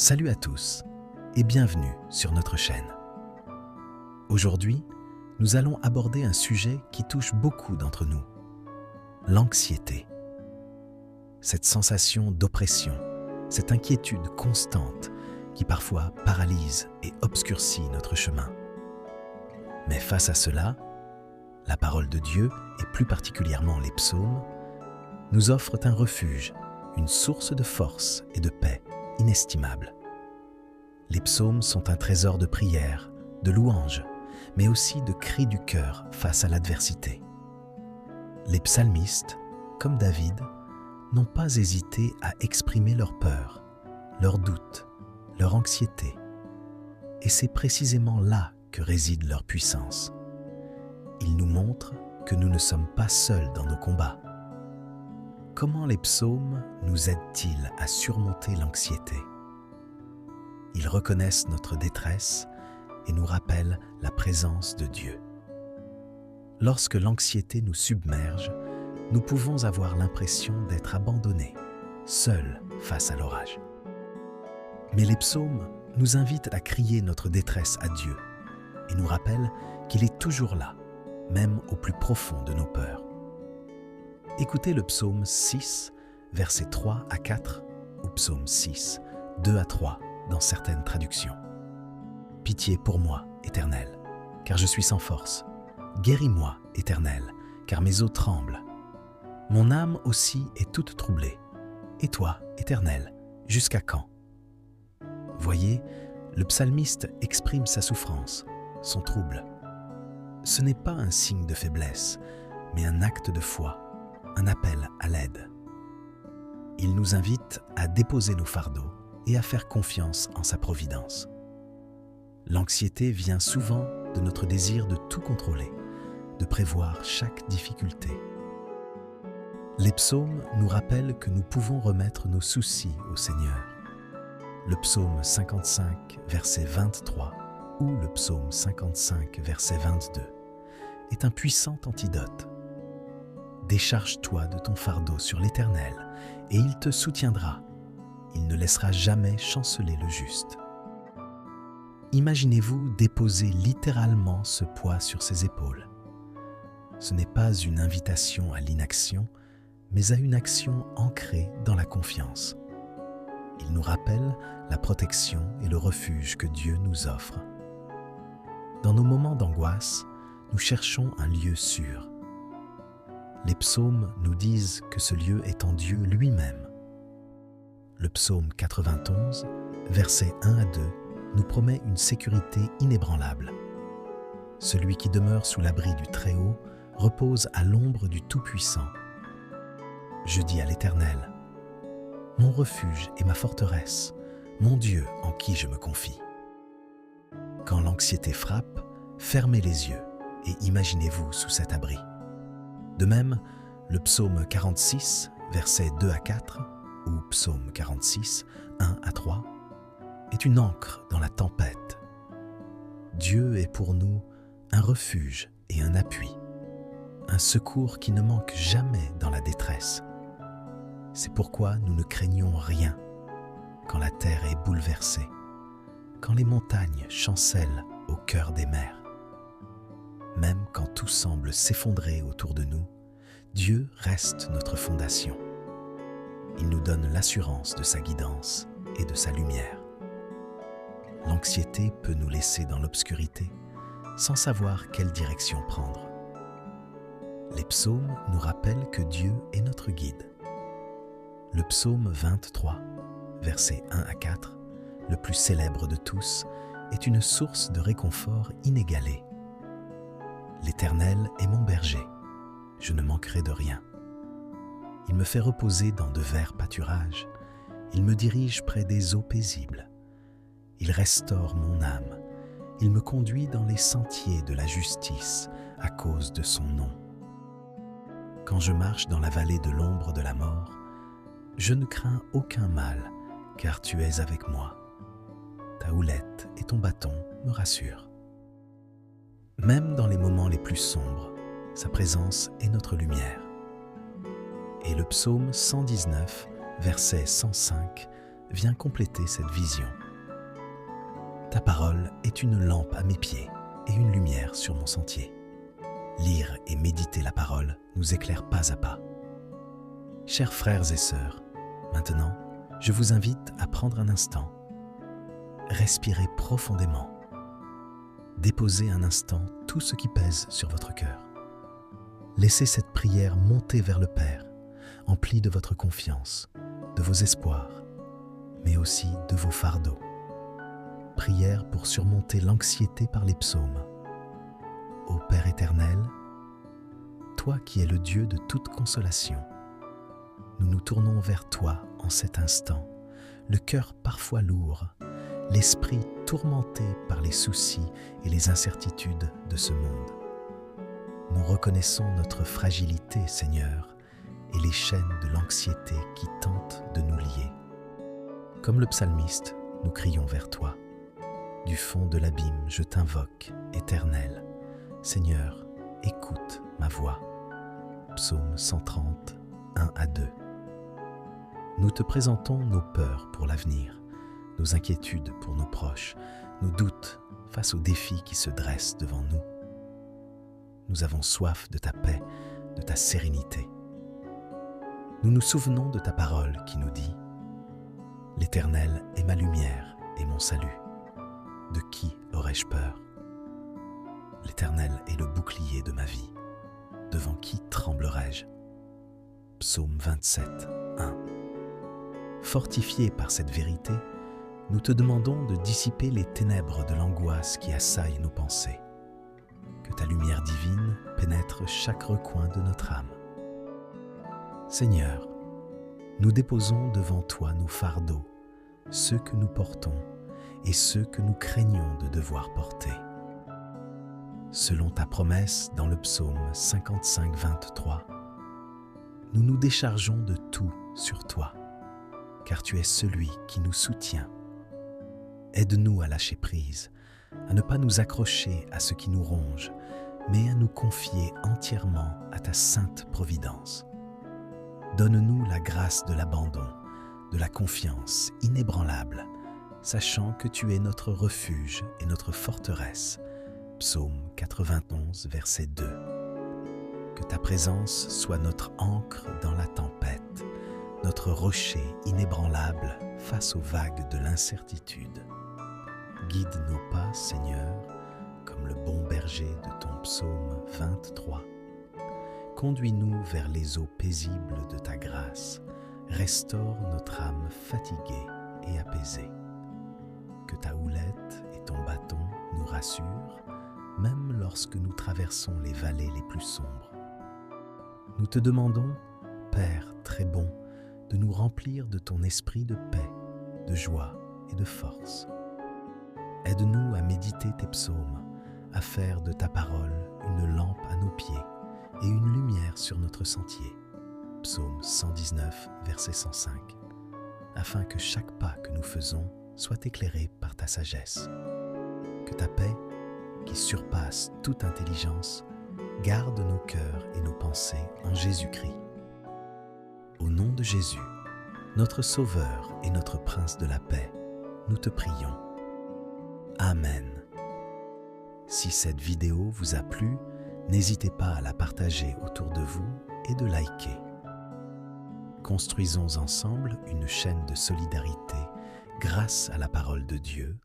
Salut à tous et bienvenue sur notre chaîne. Aujourd'hui, nous allons aborder un sujet qui touche beaucoup d'entre nous, l'anxiété. Cette sensation d'oppression, cette inquiétude constante qui parfois paralyse et obscurcit notre chemin. Mais face à cela, la parole de Dieu, et plus particulièrement les psaumes, nous offrent un refuge, une source de force et de paix inestimable. Les psaumes sont un trésor de prière, de louanges, mais aussi de cris du cœur face à l'adversité. Les psalmistes, comme David, n'ont pas hésité à exprimer leur peur, leurs doutes, leur anxiété. Et c'est précisément là que réside leur puissance. Ils nous montrent que nous ne sommes pas seuls dans nos combats. Comment les psaumes nous aident-ils à surmonter l'anxiété ? Ils reconnaissent notre détresse et nous rappellent la présence de Dieu. Lorsque l'anxiété nous submerge, nous pouvons avoir l'impression d'être abandonnés, seuls face à l'orage. Mais les psaumes nous invitent à crier notre détresse à Dieu et nous rappellent qu'il est toujours là, même au plus profond de nos peurs. Écoutez le psaume 6, versets 3 à 4, ou psaume 6, 2 à 3 dans certaines traductions. Pitié pour moi, Éternel, car je suis sans force. Guéris-moi, Éternel, car mes os tremblent. Mon âme aussi est toute troublée. Et toi, Éternel, jusqu'à quand ? Voyez, le psalmiste exprime sa souffrance, son trouble. Ce n'est pas un signe de faiblesse, mais un acte de foi, un appel à l'aide. Il nous invite à déposer nos fardeaux et à faire confiance en sa providence. L'anxiété vient souvent de notre désir de tout contrôler, de prévoir chaque difficulté. Les psaumes nous rappellent que nous pouvons remettre nos soucis au Seigneur. Le psaume 55, verset 23, ou le psaume 55, verset 22, est un puissant antidote. Décharge-toi de ton fardeau sur l'Éternel, et il te soutiendra. Il ne laissera jamais chanceler le juste. Imaginez-vous déposer littéralement ce poids sur ses épaules. Ce n'est pas une invitation à l'inaction, mais à une action ancrée dans la confiance. Il nous rappelle la protection et le refuge que Dieu nous offre. Dans nos moments d'angoisse, nous cherchons un lieu sûr. Les psaumes nous disent que ce lieu est en Dieu lui-même. Le psaume 91, versets 1 à 2, nous promet une sécurité inébranlable. Celui qui demeure sous l'abri du Très-Haut repose à l'ombre du Tout-Puissant. Je dis à l'Éternel, mon refuge et ma forteresse, mon Dieu en qui je me confie. Quand l'anxiété frappe, fermez les yeux et imaginez-vous sous cet abri. De même, le psaume 46, versets 2 à 4, ou psaume 46, 1 à 3, est une ancre dans la tempête. Dieu est pour nous un refuge et un appui, un secours qui ne manque jamais dans la détresse. C'est pourquoi nous ne craignons rien quand la terre est bouleversée, quand les montagnes chancellent au cœur des mers. Même quand tout semble s'effondrer autour de nous, Dieu reste notre fondation. Il nous donne l'assurance de sa guidance et de sa lumière. L'anxiété peut nous laisser dans l'obscurité, sans savoir quelle direction prendre. Les psaumes nous rappellent que Dieu est notre guide. Le psaume 23, versets 1 à 4, le plus célèbre de tous, est une source de réconfort inégalée. L'Éternel est mon berger, je ne manquerai de rien. Il me fait reposer dans de verts pâturages, il me dirige près des eaux paisibles. Il restaure mon âme, il me conduit dans les sentiers de la justice à cause de son nom. Quand je marche dans la vallée de l'ombre de la mort, je ne crains aucun mal, car tu es avec moi. Ta houlette et ton bâton me rassurent. Même dans les moments les plus sombres, sa présence est notre lumière. Et le psaume 119, verset 105, vient compléter cette vision. Ta parole est une lampe à mes pieds et une lumière sur mon sentier. Lire et méditer la parole nous éclaire pas à pas. Chers frères et sœurs, maintenant, je vous invite à prendre un instant. Respirez profondément. Déposez un instant tout ce qui pèse sur votre cœur. Laissez cette prière monter vers le Père, emplie de votre confiance, de vos espoirs, mais aussi de vos fardeaux. Prière pour surmonter l'anxiété par les psaumes. Ô Père éternel, toi qui es le Dieu de toute consolation, nous nous tournons vers toi en cet instant, le cœur parfois lourd, l'esprit tourmenté par les soucis et les incertitudes de ce monde. Nous reconnaissons notre fragilité, Seigneur, et les chaînes de l'anxiété qui tentent de nous lier. Comme le psalmiste, nous crions vers toi. Du fond de l'abîme, je t'invoque, Éternel. Seigneur, écoute ma voix. Psaume 130, 1 à 2. Nous te présentons nos peurs pour l'avenir, nos inquiétudes pour nos proches, nos doutes face aux défis qui se dressent devant nous. Nous avons soif de ta paix, de ta sérénité. Nous nous souvenons de ta parole qui nous dit « L'Éternel est ma lumière et mon salut. De qui aurais-je peur? L'Éternel est le bouclier de ma vie. Devant qui tremblerais-je » Psaume 27, 1. Fortifiés par cette vérité, nous te demandons de dissiper les ténèbres de l'angoisse qui assaillent nos pensées. Que ta lumière divine pénètre chaque recoin de notre âme. Seigneur, nous déposons devant toi nos fardeaux, ceux que nous portons et ceux que nous craignons de devoir porter. Selon ta promesse dans le psaume 55, 23, nous nous déchargeons de tout sur toi, car tu es celui qui nous soutient. Aide-nous à lâcher prise, à ne pas nous accrocher à ce qui nous ronge, mais à nous confier entièrement à ta sainte providence. Donne-nous la grâce de l'abandon, de la confiance inébranlable, sachant que tu es notre refuge et notre forteresse. Psaume 91, verset 2. Que ta présence soit notre ancre dans la tempête, notre rocher inébranlable face aux vagues de l'incertitude. Guide nos pas, Seigneur, comme le bon berger de ton psaume 23. Conduis-nous vers les eaux paisibles de ta grâce. Restaure notre âme fatiguée et apaisée. Que ta houlette et ton bâton nous rassurent, même lorsque nous traversons les vallées les plus sombres. Nous te demandons, Père très bon, de nous remplir de ton esprit de paix, de joie et de force. Aide-nous à méditer tes psaumes, à faire de ta parole une lampe à nos pieds et une lumière sur notre sentier. Psaume 119, verset 105, afin que chaque pas que nous faisons soit éclairé par ta sagesse. Que ta paix, qui surpasse toute intelligence, garde nos cœurs et nos pensées en Jésus-Christ. Au nom de Jésus, notre Sauveur et notre Prince de la paix, nous te prions. Amen. Si cette vidéo vous a plu, n'hésitez pas à la partager autour de vous et de liker. Construisons ensemble une chaîne de solidarité grâce à la parole de Dieu